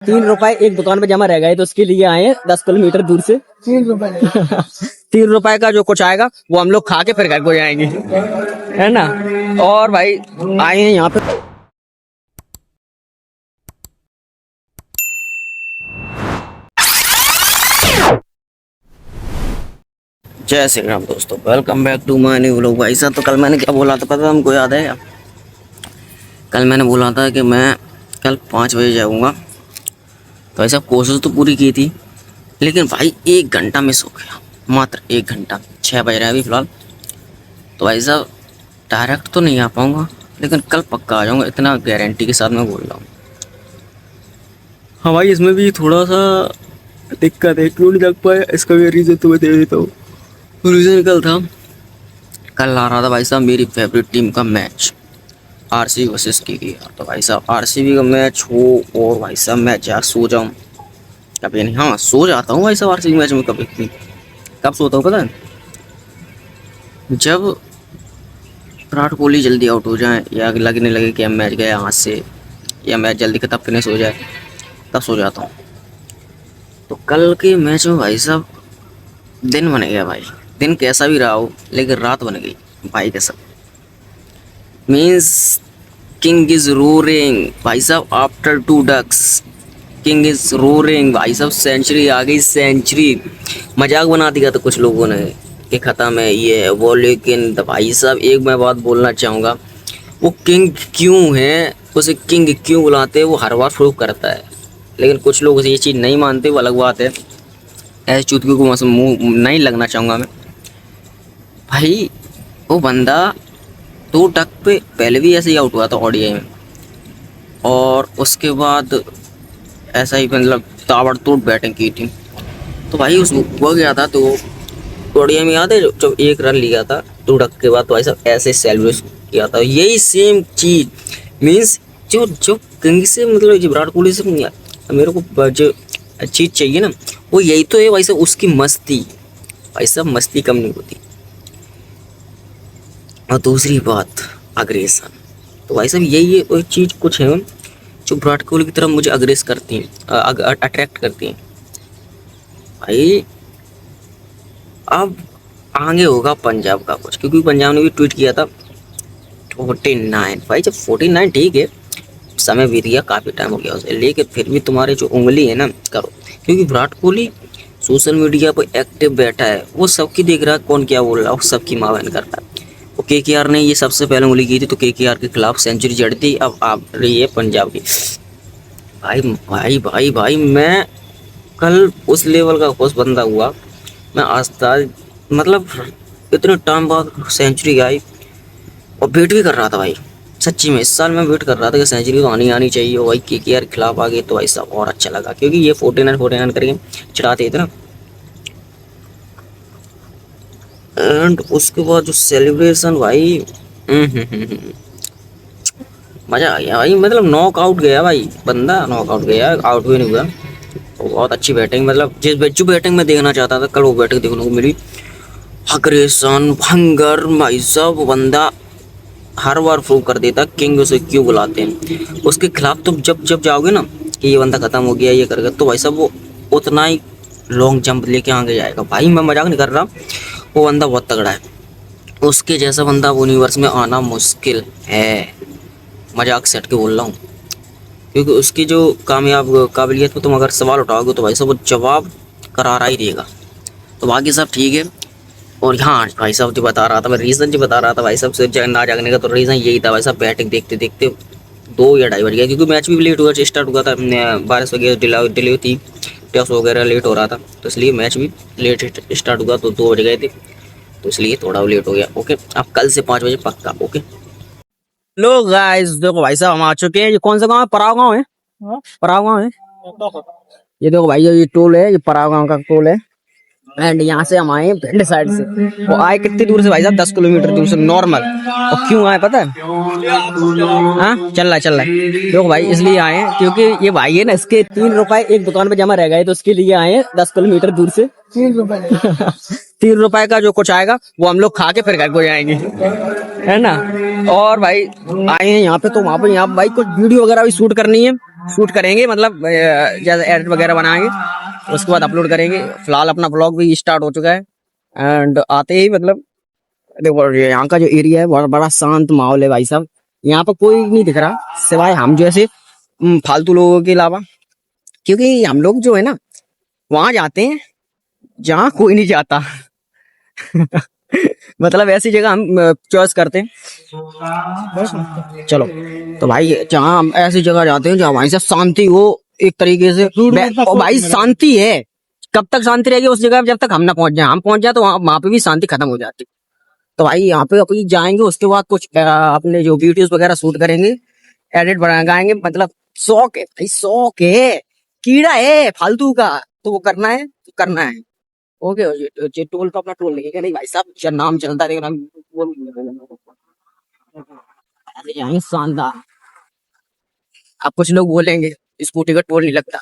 3 रुपए एक दुकान पे जमा रह गए तो उसके लिए आए हैं 10 किलोमीटर दूर से। 3 रुपए 3 रुपए का जो कुछ आएगा वो हम लोग खा के फिर घर को जाएंगे, है ना। और भाई आए हैं यहाँ पे। जय श्री राम दोस्तों, welcome back to my new vlog. भाई साहब, तो कल मैंने क्या बोला था पता है हमको, याद है क्या? कल मैंने बोला था कि मैं कल 5 बजे जाऊँगा। तो ऐसा कोशिश तो पूरी की थी, लेकिन भाई 1 घंटा मिस हो गया, मात्र 1 घंटा। 6 बज रहे हैं अभी फ़िलहाल। तो भाई साहब डायरेक्ट तो नहीं आ पाऊँगा, लेकिन कल पक्का आ जाऊँगा, इतना गारंटी के साथ मैं बोल रहा हूँ। हाँ भाई, इसमें भी थोड़ा सा दिक्कत है, क्यों नहीं लग पाया इसका भी रीज़न तो मैं दे देता हूँ। रीज़न कल आ रहा था भाई साहब मेरी फेवरेट टीम का मैच, आरसीबी वर्सेस केकेआर। तो भाई साहब आरसीबी का मैच हो और भाई साहब मैं जा सो जाऊँ कभी नहीं। हाँ, सो जाता हूँ भाई साहब आरसीबी मैच में। कब सोता हूँ पता है? जब विराट कोहली जल्दी आउट हो जाए या लगने लगे कि मैच गया हाथ से या मैच जल्दी खत्म फिनिश हो जाए, तब सो जाता हूँ। तो कल के मैच में भाई साहब दिन बन गया भाई। दिन कैसा भी रहा हो, लेकिन रात बन गई भाई के साथ। मीन्स किंग इज रोरिंग भाई साहब after 2 ducks. King is roaring भाई साहब, सेंचुरी आ गई, सेंचुरी। मजाक बना दिया था कुछ लोगों ने कि ख़त्म है ये है वो, लेकिन भाई साहब एक मैं बात बोलना चाहूँगा, वो किंग क्यों है, उसे किंग क्यों बुलाते हैं, वो हर बार प्रूव करता है। लेकिन कुछ लोग ये चीज़ नहीं मानते, वो अलग बात है। ऐसे चुटकी को मुँह नहीं लगना चाहूँगा मैं भाई। वो बंदा 2 डक पे पहले भी ऐसे ही आउट हुआ था ओडीआई में, और उसके बाद ऐसा ही मतलब ताबड़तोड़ बैटिंग की थी। तो भाई उस वो गया था तो ओडीआई में याद है जब 1 रन लिया था 2 डक के बाद, तो भाई साहब ऐसे सेलिब्रेट किया था। यही सेम चीज़ मीन्स जो जो किंग से मतलब जो विराट कोहली से मेरे को जो चीज़ चाहिए ना, वो यही तो है भाई साहब, उसकी मस्ती। भाई साहब मस्ती कम नहीं होती। और दूसरी बात अग्रेसन। तो भाई साहब यही है वो चीज़ कुछ है जो विराट कोहली की तरफ मुझे अग्रेस करती हैं, अट्रैक्ट करती हैं भाई। अब आगे होगा पंजाब का कुछ, क्योंकि पंजाब ने भी ट्वीट किया था 49। भाई जब 49 ठीक है, समय बीत गया, काफ़ी टाइम हो गया उसे, लेकिन फिर भी तुम्हारे जो उंगली है ना करो, क्योंकि विराट कोहली सोशल मीडिया पर एक्टिव बैठा है, वो सबकी देख रहा है कौन क्या बोल रहा है, वो सबकी माँ बहन कर रहा है। वो केकेआर ने ये सबसे पहले उंगली की थी, तो केकेआर के खिलाफ सेंचुरी जड़ दी। अब आप रही है पंजाब की। भाई भाई भाई भाई मैं कल उस लेवल का खुश बंदा हुआ, मैं आज तक मतलब इतने टाइम बाद सेंचुरी आई, और वेट भी कर रहा था भाई। सच्ची में इस साल मैं वेट कर रहा था कि सेंचुरी तो आनी चाहिए भाई। केकेआर के खिलाफ आ गई तो भाई साहब और अच्छा लगा, क्योंकि ये 49 करके चढ़ाते थे ना। एंड उसके बाद जो सेलिब्रेशन भाई, मजा आ गया भाई। मतलब नॉक आउट गया भाई, बंदा नॉक आउट गया, आउट भी नहीं हुआ। तो बहुत अच्छी बैटिंग, मतलब जो बैटिंग में देखना चाहता था कल, वो बैटिंग देखने को मिली। अग्रेसन भंगर भाई साहब, बंदा हर बार प्रूव कर देता किंग उसे क्यों बुलाते हैं। उसके खिलाफ तुम जब जब जाओगे ना कि ये बंदा खत्म हो गया ये कर गया, तो भाई साहब वो उतना ही लॉन्ग जंप लेके आगे जाएगा भाई। मैं मजाक नहीं कर रहा, वो बंदा बहुत तगड़ा है। उसके जैसा बंदा यूनिवर्स में आना मुश्किल है, मजाक से हट के बोल रहा हूँ। क्योंकि उसकी जो कामयाब काबिलियत पर तुम अगर सवाल उठाओगे तो भाई साहब वो जवाब करारा ही देगा। तो बाकी सब ठीक है। और हाँ भाई साहब जो बता रहा था मैं, रीज़न जो बता रहा था भाई साहब से ना जागने का, तो रीज़न यही था भाई साहब, बैटिंग देखते देखते 2 या 2:30 बज गया, क्योंकि मैच भी लेट हुआ, स्टार्ट हुआ था 12 वगैरह डिले थी, टॉस वगैरह लेट हो रहा था, तो इसलिए मैच भी लेट स्टार्ट हुआ, तो 2 बज गए थे, तो इसलिए थोड़ा लेट हो गया। ओके, अब कल से 5 बजे पक्का। ओके लो गाइस, देखो भाई साहब हम आ चुके हैं। ये कौन सा गाँव है? पराव गाँव है, पराव गाँव है। ये देखो भाई, ये टोल है, ये पराव गाँव का टोल है। एंड यहाँ से हम आए भिंड साइड से। वो आए कितनी दूर से भाई साहब? 10 किलोमीटर दूर से नॉर्मल। और क्यों आए पता है? हाँ चल रहा है। देखो भाई इसलिए आए हैं क्योंकि ये भाई है ना, इसके 3 रुपए एक दुकान पे जमा रह गए, तो उसके लिए आए हैं 10 किलोमीटर दूर से। 3 रुपए 3 रुपए का जो कुछ आएगा वो हम लोग खा के फिर घर को जाएंगे, है ना। और भाई आए हैं यहाँ पे, तो वहाँ पे यहाँ भाई कुछ वीडियो वगैरह भी शूट करनी है। शूट करेंगे, मतलब जैसे एडिट वगैरह बनाएंगे, उसके बाद अपलोड करेंगे। फिलहाल अपना ब्लॉग भी स्टार्ट हो चुका है। एंड आते ही मतलब देखो यहाँ का जो एरिया है बड़ा बड़ा शांत माहौल है भाई साहब। यहाँ पर कोई नहीं दिख रहा सिवाय हम जैसे फालतू लोगों के अलावा। क्योंकि हम लोग जो है ना वहां जाते हैं जहाँ कोई नहीं जाता। मतलब ऐसी जगह हम चॉइस करते हैं। चलो तो भाई जहाँ हम ऐसी जगह जाते हैं जहाँ भाई साहब शांति हो एक तरीके से। और भाई शांति है, कब तक शांति रहेगी उस जगह पे जब तक हम ना पहुंच जाए। हम पहुंच जाए तो वहां पे भी शांति खत्म हो जाती। तो भाई यहाँ पे अपनी जाएंगे, उसके बाद कुछ अपने जो वीडियोस वगैरह शूट करेंगे, एडिट बनाएंगे। मतलब शौक है भाई, शौक है, कीड़ा है फालतू का, तो वो करना है तो करना है। ओके, ये टोल का अपना टोल लगेगा नहीं भाई साहब, नाम चलता रहेगा नाम। अरे यहाँ शानदार। अब कुछ लोग बोलेंगे स्कूटी का टोल नहीं लगता।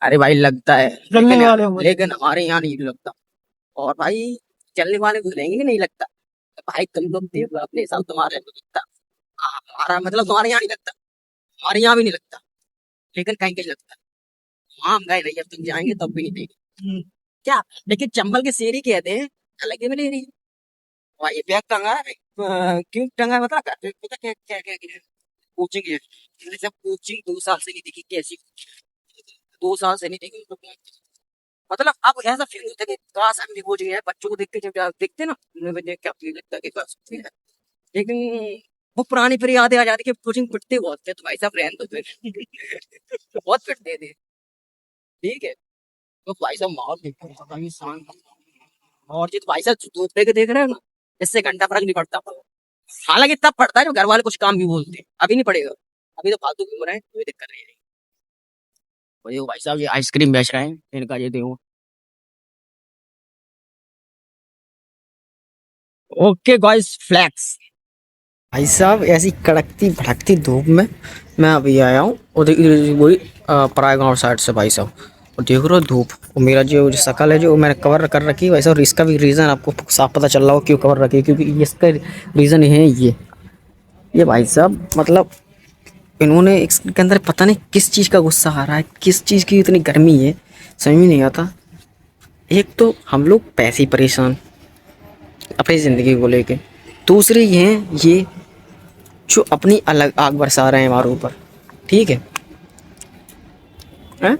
अरे भाई लगता है, लेकिन हमारे यहाँ नहीं लगता। और भाई चलने वाले बोलेंगे कि नहीं लगता। भाई तुम लोग देख लो अपने हिसाब, तुम्हारे यहाँ नहीं लगता। हमारा मतलब तुम्हारे यहाँ नहीं लगता, हमारे यहाँ भी नहीं लगता, लेकिन कहीं कहीं लगता है। हाँ हम गए नहीं, अब तुम जाएंगे तब भी नहीं देंगे क्या। लेकिन चंबल के शेरी कहते हैं अलग ही मिले नहीं। भाई बैग टंगा है, क्यों टंगा है बता, पता क्या क्या क्या क्या कोचिंग है। मैंने सब कोचिंग 2 साल से नहीं देखी, कैसी 2 साल से नहीं देखी। मतलब अब ऐसा फील होता है कि काश हम भी कोचिंग है। बच्चों को देख के जब देखते ना, उन्हें देख के फील लगता है कि काश कोचिंग है। लेकिन वो पुरानी फिर यादें आ जाती कि कोचिंग पिटते बहुत थे, तो भाई साहब रहने दो फिर। बहुत पिटते थे, ठीक है। तो भाई साहब माहौल देखो पता नहीं शांत। और जी तो भाई साहब धूप के देख रहे हो ना, इससे घंटा फर्क नहीं पड़ता। हालांकि तब पड़ता है जब घर वाले कुछ काम भी बोलते हैं, अभी नहीं पड़ेगा। अभी तो फालतू घूम रहे हैं, कोई दिक्कत नहीं है। और ये भाई साहब ये आइसक्रीम बेच रहे हैं, इनका ये देखो। Okay guys flex. भाई साहब ऐसी कड़कती भड़कती धूप में मैं अभी आया हूँ, और वही पराय गाँव साइड से भाई साहब। और देख रहे हो धूप, और मेरा जो शक्ल है जो मैंने कवर कर रखी है भाई साहब, इसका भी रीज़न आपको साफ पता चल रहा हो क्यों कवर रखी है। क्योंकि इसका रीज़न है ये भाई साहब, मतलब इन्होंने इसके अंदर पता नहीं किस चीज़ का गुस्सा आ रहा है, किस चीज़ की इतनी गर्मी है, समझ में नहीं आता। एक तो हम लोग पैसे ही परेशान अपनी ज़िंदगी को लेके, दूसरे ये हैं ये जो अपनी अलग आग बरसा रहे हैं हमारे ऊपर, ठीक है। हैं?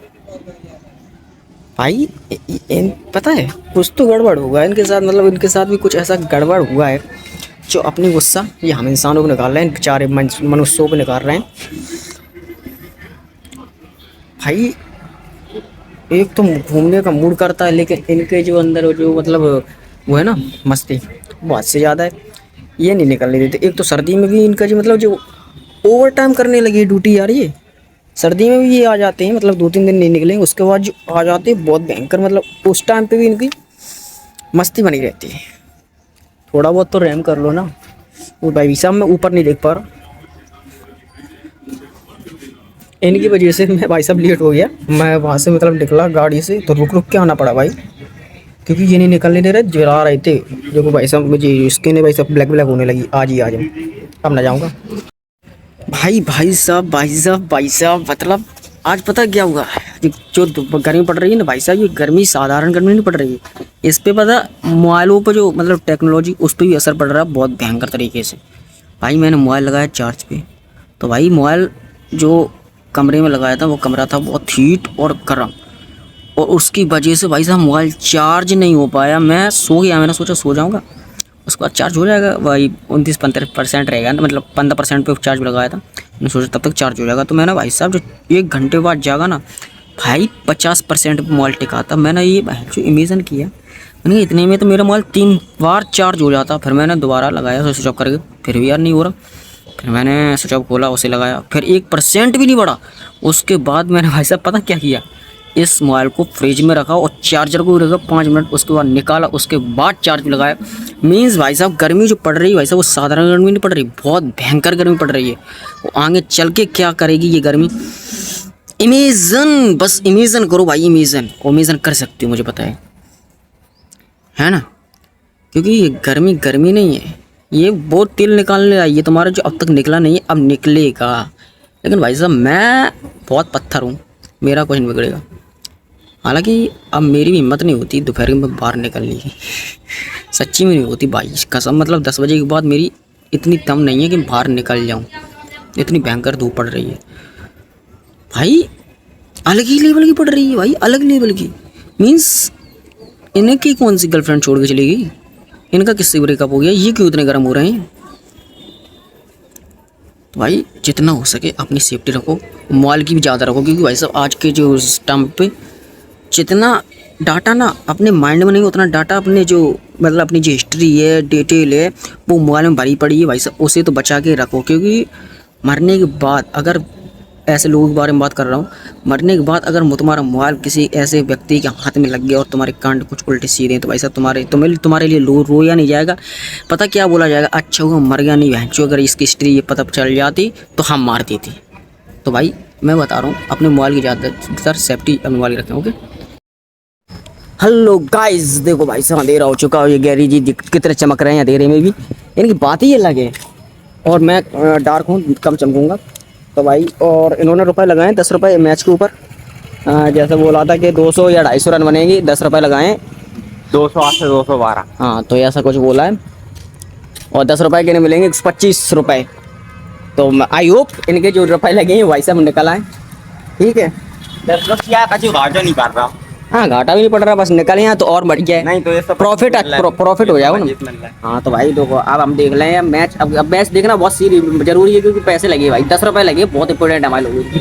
भाई पता है कुछ तो गड़बड़ हुआ है इनके साथ, मतलब इनके साथ भी कुछ ऐसा गड़बड़ हुआ है जो अपनी गुस्सा ये हम इंसानों को निकाल रहे हैं, बेचारे मनुष्यों को निकाल रहे हैं। भाई एक तो घूमने का मूड करता है, लेकिन इनके जो अंदर जो मतलब वो है ना मस्ती, वो हद से ज़्यादा है। ये नहीं निकलने देते। एक तो सर्दी में भी इनका जो मतलब जो ओवर टाइम करने लगी है ड्यूटी यार, ये सर्दी में भी ये आ जाते हैं, मतलब 2-3 दिन नहीं निकलेंगे उसके बाद जो आ जाते हैं बहुत भयंकर। मतलब उस टाइम पे भी इनकी मस्ती बनी रहती है। थोड़ा बहुत तो रहम कर लो ना। वो भाई साहब मैं ऊपर नहीं देख पा रहा, इनकी वजह से मैं भाई साहब लेट हो गया। मैं वहाँ से मतलब निकला गाड़ी से तो रुक रुक के आना पड़ा भाई, क्योंकि ये नहीं निकलने दे रहे, जला रहे थे। देखो भाई साहब मुझे स्किन भाई साहब ब्लैक ब्लैक होने लगी। आज ही आ जाऊँ, अब ना जाऊँगा। भाई साहब मतलब आज पता क्या हुआ, जो गर्मी पड़ रही है ना भाई साहब, ये गर्मी साधारण गर्मी नहीं पड़ रही है। इस पे पता मोबाइलों पर जो मतलब टेक्नोलॉजी उस पर भी असर पड़ रहा है बहुत भयंकर तरीके से। भाई मैंने मोबाइल लगाया चार्ज पे, तो भाई मोबाइल जो कमरे में लगाया था वो कमरा था बहुत हीट और गर्म, और उसकी वजह से भाई साहब मोबाइल चार्ज नहीं हो पाया। मैं सो गया, मैंने सोचा सो जाऊँगा उसके बाद चार्ज हो जाएगा। भाई 29-15% रहेगा, मतलब 15% पे चार्ज लगाया था। मैंने सोचा तब तक चार्ज हो जाएगा। तो मैंने भाई साहब जो 1 घंटे बाद जागा ना भाई 50% पे मोबाइल टिका था। मैंने ये जो इमेजिन किया, मैंने इतने में तो मेरा मोबाइल 3 बार चार्ज हो जाता। फिर मैंने दोबारा लगाया स्विच ऑफ करके, फिर भी यार नहीं हो रहा। फिर मैंने स्विच ऑफ खोला, उसे लगाया, फिर 1% भी नहीं बढ़ा। उसके बाद मैंने भाई साहब पता क्या किया, इस मोबाइल को फ्रिज में रखा और चार्जर को रखा 5 मिनट, उसके बाद निकाला, उसके बाद चार्ज लगाया। मीन्स भाई साहब गर्मी जो पड़ रही है भाई साहब वो साधारण गर्मी नहीं पड़ रही, बहुत भयंकर गर्मी पड़ रही है। वो आगे चल के क्या करेगी ये गर्मी, इमेजिन, बस इमेजिन करो भाई, इमेजिन कर सकते हो, मुझे पता है ना। क्योंकि ये गर्मी गर्मी नहीं है, ये बहुत तेल निकालने आई है तुम्हारा जो अब तक निकला नहीं है, अब निकलेगा। लेकिन भाई साहब मैं बहुत पत्थर हूँ, मेरा कुछ नहीं बिगड़ेगा। हालांकि अब मेरी भी हिम्मत नहीं होती दोपहर में बाहर निकलने की, सच्ची में नहीं होती भाई कसम। मतलब 10 बजे के बाद मेरी इतनी दम नहीं है कि बाहर निकल जाऊँ, इतनी भयंकर धूप पड़ रही है भाई। अलग ही लेवल की पड़ रही है भाई, अलग लेवल की। मीन्स इनकी कौन सी गर्लफ्रेंड छोड़ के चली गई, इनका किससे ब्रेकअप हो गया, ये क्यों इतने गर्म हो रहे हैं। तो भाई जितना हो सके अपनी सेफ्टी रखो, मोबाइल की भी ज़्यादा रखो, क्योंकि भाई साहब आज के जो उस टाइम पे जितना डाटा ना अपने माइंड में नहीं, उतना डाटा अपने जो मतलब अपनी जो हिस्ट्री है, डिटेल है, वो मोबाइल में भरी पड़ी है भाई साहब। उसे तो बचा के रखो, क्योंकि मरने के बाद, अगर ऐसे लोगों के बारे में बात कर रहा हूँ, मरने के बाद अगर तुम्हारा मोबाइल किसी ऐसे व्यक्ति के हाथ में लग गया और तुम्हारे कांड कुछ उल्टे सीधे, तो भाई साहब तुम्हारे लिए रोया नहीं जाएगा, पता क्या बोला जाएगा, अच्छा हुआ मर गया नहीं बहन चो, अगर इसकी हिस्ट्री ये पता चल जाती तो हम मार देती। तो भाई मैं बता रहा हूँ अपने मोबाइल की ज़्यादातर सेफ्टी अपने मोबाइल की रखें। ओके, हेलो गाइस, देखो भाई साहब अंधेरा हो चुका है, ये गैरी जी कितने चमक रहे हैं अंधेरे में भी, इनकी बात ही अलग है। और मैं डार्क हूँ, कम चमकूँगा। तो भाई और इन्होंने रुपए लगाए 10 रुपये मैच के ऊपर, जैसे बोला था कि 200 या 250 रन बनेगी, 10 रुपये लगाएं, 208 से 212। हाँ तो ऐसा कुछ बोला है। और 10 रुपये के नहीं मिलेंगे 25 रुपये। तो आई होप इनके जो रुपये लगे हैं भाई साहब निकल आए, ठीक है। 10 रुपये क्या कभी घाटा नहीं कर रहा। हाँ घाटा भी नहीं पड़ रहा, बस निकल यहाँ तो और बढ़ गया है, नहीं तो ये सब प्रॉफिट हो जाएगा ना। हाँ तो भाई देखो अब हम देख लें मैच। अब मैच देखना बहुत जरूरी है, क्योंकि पैसे लगे भाई, 10 रुपये लगे, बहुत इंपॉर्टेंट है हमारे लोगों की।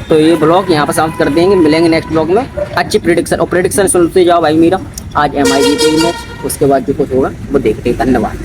तो ये ब्लॉग यहाँ पर समाप्त कर देंगे, मिलेंगे नेक्स्ट ब्लॉग में। अच्छी प्रेडिक्शन, और प्रेडिक्शन सुनते जाओ भाई मेरा। आज MI जीतेगी मैच, उसके बाद जो कुछ होगा वो देखते हैं। धन्यवाद।